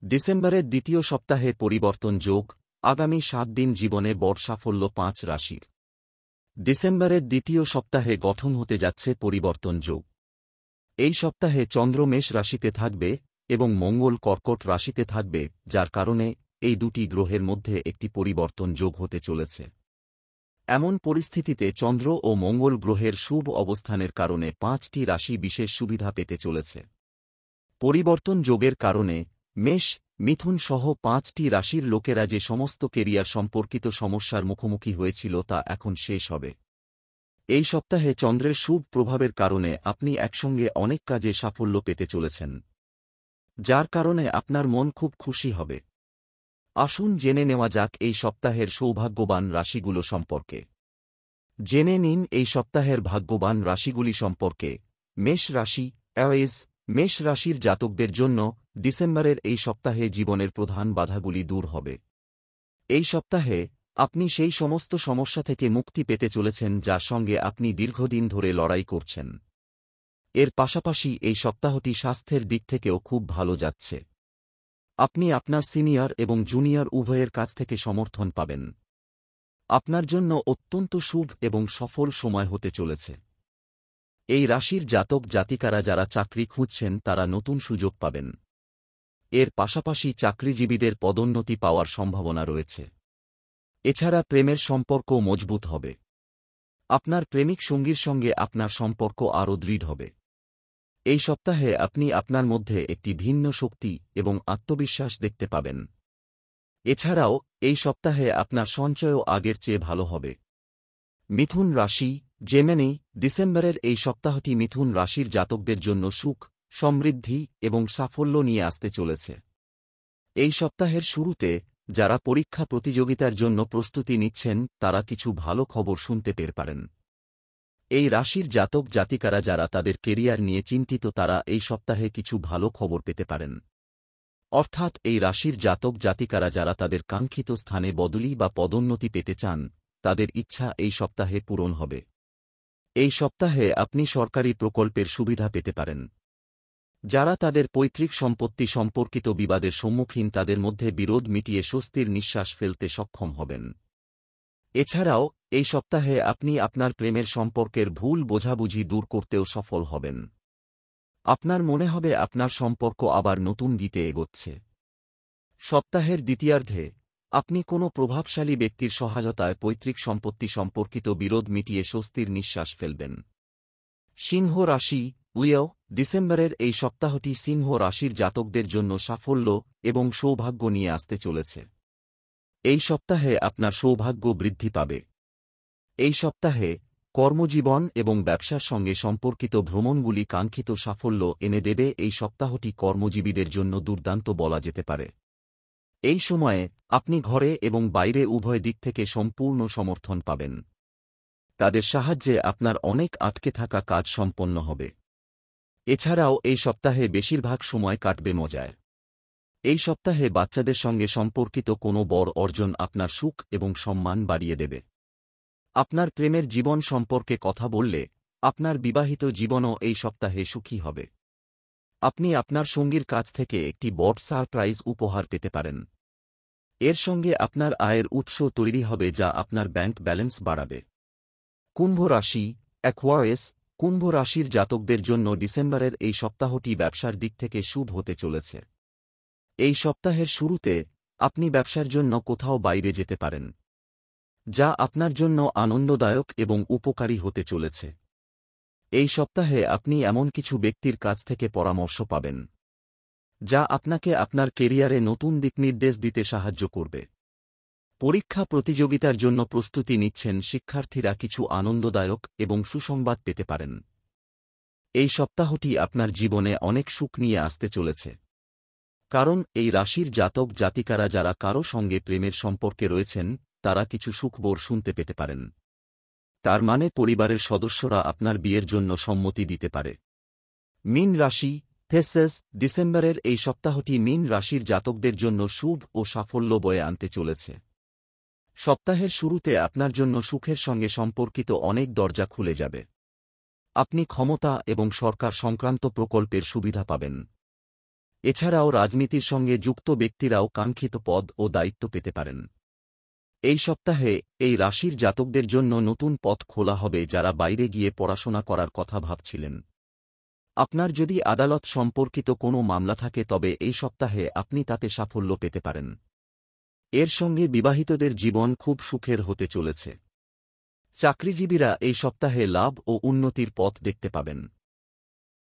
ডিসেম্বরের দ্বিতীয় সপ্তাহে পরিবর্তন যোগ, আগামী 7 দিন জীবনে বড় সাফল্য 5 রাশির। ডিসেম্বরের দ্বিতীয় সপ্তাহে গঠন হতে যাচ্ছে পরিবর্তন যোগ। এই সপ্তাহে চন্দ্র মেষ রাশিতে থাকবে এবং মঙ্গল কর্কট রাশিতে থাকবে, যার কারণে এই দুটি গ্রহের মধ্যে একটি পরিবর্তন যোগ হতে চলেছে। এমন পরিস্থিতিতে চন্দ্র ও মঙ্গল গ্রহের শুভ অবস্থানের কারণে 5টি রাশি বিশেষ সুবিধা পেতে চলেছে। পরিবর্তন যোগের কারণে মেষ, মিথুন সহ 5টি রাশির লোকেরা যে সমস্ত কেরিয়ার সম্পর্কিত সমস্যার মুখোমুখি হয়েছিল তা এখন শেষ হবে। এই সপ্তাহে চন্দ্রের শুভ প্রভাবের কারণে আপনি একসঙ্গে অনেক কাজে সাফল্য পেতে চলেছেন, যার কারণে আপনার মন খুব খুশি হবে। আসুন জেনে নেওয়া যাক এই সপ্তাহের সৌভাগ্যবান রাশিগুলো সম্পর্কে। জেনে নিন এই সপ্তাহের ভাগ্যবান রাশিগুলি সম্পর্কে। মেষ রাশি, অ্যাওয়েজ। মেষ রাশির জাতকদের জন্য ডিসেম্বরের এই সপ্তাহে জীবনের প্রধান বাধাগুলি দূর হবে। এই সপ্তাহে আপনি সেই সমস্ত সমস্যা থেকে মুক্তি পেতে চলেছেন যার সঙ্গে আপনি দীর্ঘদিন ধরে লড়াই করছেন। এর পাশাপাশি এই সপ্তাহটি স্বাস্থ্যের দিক থেকেও খুব ভালো যাচ্ছে। আপনি আপনার সিনিয়র এবং জুনিয়র উভয়ের কাছ থেকে সমর্থন পাবেন। আপনার জন্য অত্যন্ত শুভ এবং সফল সময় হতে চলেছে। এই রাশির জাতক জাতিকারা যারা চাকরি খুঁজছেন তারা নতুন সুযোগ পাবেন। এর পাশাপাশি চাকরিজীবীদের পদোন্নতি পাওয়ার সম্ভাবনা রয়েছে। এছাড়া প্রেমের সম্পর্ক মজবুত হবে। আপনার প্রেমিক সঙ্গীর সঙ্গে আপনার সম্পর্ক আরও দৃঢ় হবে। এই সপ্তাহে আপনি আপনার মধ্যে একটি ভিন্ন শক্তি এবং আত্মবিশ্বাস দেখতে পাবেন। এছাড়াও এই সপ্তাহে আপনার সঞ্চয়ও আগের চেয়ে ভালো হবে। মিথুন রাশি, জেমিনি। ডিসেম্বরের এই সপ্তাহটি মিথুন রাশির জাতকদের জন্য সুখ, সমৃদ্ধি এবং সাফল্য নিয়ে আসতে চলেছে। এই সপ্তাহের শুরুতে যারা পরীক্ষা প্রতিযোগিতার জন্য প্রস্তুতি নিচ্ছেন তারা কিছু ভালো খবর শুনতে পেতে পারেন। এই রাশির জাতক জাতিকারা যারা তাদের কেরিয়ার নিয়ে চিন্তিত তারা এই সপ্তাহে কিছু ভালো খবর পেতে পারেন। অর্থাৎ এই রাশির জাতক জাতিকারা যারা তাদের কাঙ্ক্ষিত স্থানে বদলি বা পদোন্নতি পেতে চান তাদের ইচ্ছা এই সপ্তাহে পূরণ হবে। এই সপ্তাহে আপনি সরকারি প্রকল্পের সুবিধা পেতে পারেন। যারা তাদের পৈতৃক সম্পত্তি সম্পর্কিত বিবাদের সম্মুখীন তাদের মধ্যে বিরোধ মিটিয়ে স্বস্তির নিঃশ্বাস ফেলতে সক্ষম হবেন। এছাড়াও এই সপ্তাহে আপনি আপনার প্রেমের সম্পর্কের ভুল বোঝাবুঝি দূর করতেও সফল হবেন। আপনার মনে হবে আপনার সম্পর্ক আবার নতুন গতিতে এগোচ্ছে। সপ্তাহের দ্বিতীয়ার্ধে আপনি কোনো প্রভাবশালী ব্যক্তির সহায়তায় পৈতৃক সম্পত্তি সম্পর্কিত বিরোধ মিটিয়ে স্বস্তির নিঃশ্বাস ফেলবেন। সিংহ রাশি, লিও। ডিসেম্বরের এই সপ্তাহটি সিংহ রাশির জাতকদের জন্য সাফল্য এবং সৌভাগ্য নিয়ে আসতে চলেছে। এই সপ্তাহে আপনার সৌভাগ্য বৃদ্ধি পাবে। এই সপ্তাহে কর্মজীবন এবং ব্যবসার সঙ্গে সম্পর্কিত ভ্রমণগুলি কাঙ্ক্ষিত সাফল্য এনে দেবে। এই সপ্তাহটি কর্মজীবীদের জন্য দুর্দান্ত বলা যেতে পারে। এই সময়ে আপনি ঘরে এবং বাইরে উভয় দিক থেকে সম্পূর্ণ সমর্থন পাবেন। তাদের সাহায্যে আপনার অনেক আটকে থাকা কাজ সম্পন্ন হবে। এছাড়াও এই সপ্তাহে বেশিরভাগ সময় কাটবে মজায়। এই সপ্তাহে বাচ্চাদের সঙ্গে সম্পর্কিত কোনো বড় অর্জন আপনার সুখ এবং সম্মান বাড়িয়ে দেবে। আপনার প্রেমের জীবন সম্পর্কে কথা বললে আপনার বিবাহিত জীবনও এই সপ্তাহে সুখী হবে। আপনি আপনার সঙ্গীর কাছ থেকে একটি বড় সারপ্রাইজ উপহার পেতে পারেন। এর সঙ্গে আপনার আয়ের উৎস তৈরি হবে যা আপনার ব্যাংক ব্যালেন্স বাড়াবে। কুম্ভ রাশি, অ্যাকোয়ারিয়াস। কুম্ভ রাশির জাতকদের জন্য ডিসেম্বরের এই সপ্তাহটি ব্যবসার দিক থেকে শুভ হতে চলেছে। এই সপ্তাহের শুরুতে আপনি ব্যবসার জন্য কোথাও বাইরে যেতে পারেন, যা আপনার জন্য আনন্দদায়ক এবং উপকারী হতে চলেছে। এই সপ্তাহে আপনি এমন কিছু ব্যক্তির কাছ থেকে পরামর্শ পাবেন যা আপনাকে আপনার কেরিয়ারে নতুন দিকনির্দেশ দিতে সাহায্য করবে। পরীক্ষা প্রতিযোগিতার জন্য প্রস্তুতি নিচ্ছেন শিক্ষার্থীরা কিছু আনন্দদায়ক এবং সুসংবাদ পেতে পারেন। এই সপ্তাহটি আপনার জীবনে অনেক সুখ নিয়ে আসতে চলেছে, কারণ এই রাশির জাতক জাতিকারা যারা কারো সঙ্গে প্রেমের সম্পর্কে রয়েছেন তারা কিছু সুখবর শুনতে পেতে পারেন। তার মানে পরিবারের সদস্যরা আপনার বিয়ের জন্য সম্মতি দিতে পারে। মীন রাশি, থেসেস। ডিসেম্বরের এই সপ্তাহটি মীন রাশির জাতকদের জন্য শুভ ও সাফল্য বয়ে আনতে চলেছে। সপ্তাহের শুরুতে আপনার জন্য সুখের সঙ্গে সম্পর্কিত অনেক দরজা খুলে যাবে। আপনি ক্ষমতা এবং সরকার সংক্রান্ত প্রকল্পের সুবিধা পাবেন। এছাড়াও রাজনীতির সঙ্গে যুক্ত ব্যক্তিরাও কাঙ্ক্ষিত পদ ও দায়িত্ব পেতে পারেন। এই সপ্তাহে এই রাশির জাতকদের জন্য নতুন পথ খোলা হবে যারা বাইরে গিয়ে পড়াশোনা করার কথা ভাবছিলেন। আপনার যদি আদালত সম্পর্কিত কোনো মামলা থাকে তবে এই সপ্তাহে আপনি তাতে সাফল্য পেতে পারেন। এর সঙ্গে বিবাহিতদের জীবন খুব সুখের হতে চলেছে। চাকরিজীবীরা এই সপ্তাহে লাভ ও উন্নতির পথ দেখতে পাবেন।